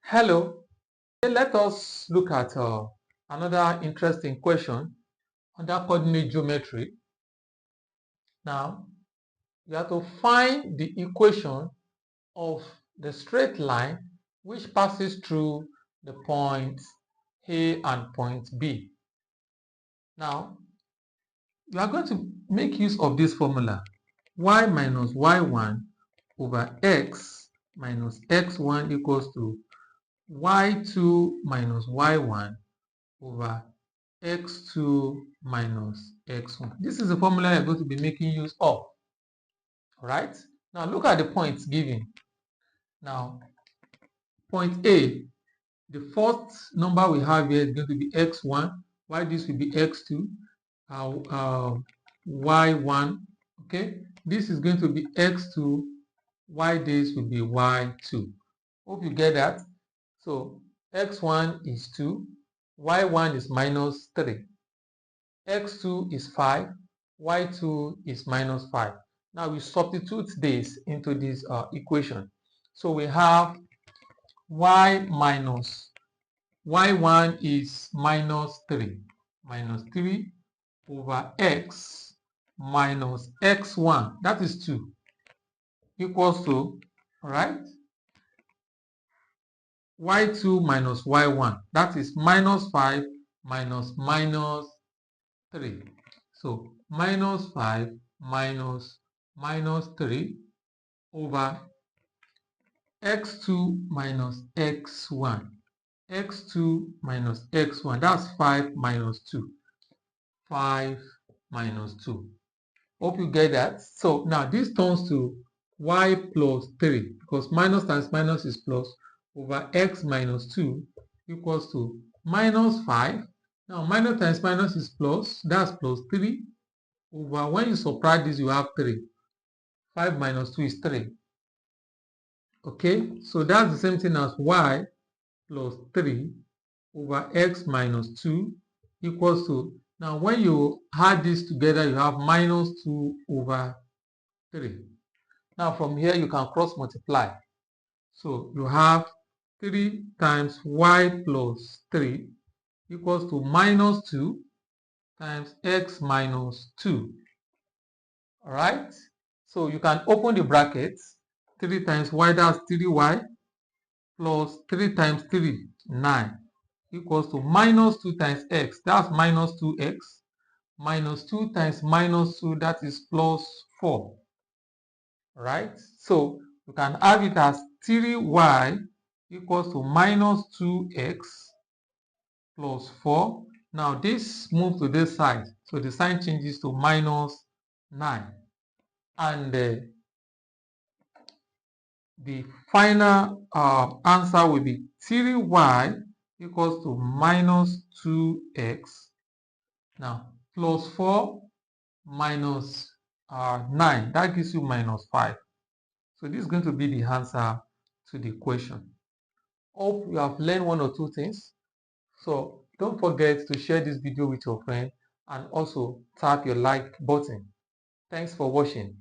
Hello, let us look at another interesting question under coordinate geometry. Now, you have to find the equation of the straight line which passes through the points A and point B. Now, you are going to make use of this formula, y minus y1 over x minus x1 equals to y2 minus y1 over x2 minus x1. This is the formula you're going to be making use of. All right. Now look at the points given. Now, point A, the first number we have here is going to be x1, while this will be x2, y1. Okay, this is going to be x2, y this will be y2. Hope you get that. So x1 is 2, y1 is minus 3, x2 is 5, y2 is minus 5. Now we substitute this into this equation. So we have y minus y1 is minus 3 over x minus x1, that is 2, equals to, all right, y2 minus y1, that is minus 5 minus 3. So minus 5 minus 3 over x2 minus x1. x2 minus x1, that's 5 minus 2. 5 minus 2. Hope you get that. So now this turns to y plus 3, because minus times minus is plus, over x minus 2 equals to minus 5. Now minus times minus is plus, that's plus 3, over, when you subtract this you have 3. 5 minus 2 is 3. Okay, so that's the same thing as y plus 3 over x minus 2 equals to, now when you add this together you have minus 2 over 3. Now from here you can cross multiply. So you have 3 times y plus 3 equals to minus 2 times x minus 2. All right, so you can open the brackets. 3 times y, that's 3y, plus 3 times 3, 9, equals to minus 2 times x, that's minus 2x, minus 2 times minus 2, that is plus 4. All right, so you can have it as 3y equals to minus 2x plus 4. Now this moves to this side, so the sign changes to minus 9. And the final answer will be 3y equals to minus 2x. Now plus 4 minus 9, that gives you minus 5. So this is going to be the answer to the question. Hope you have learned one or two things. So don't forget to share this video with your friend and also tap your like button. Thanks for watching.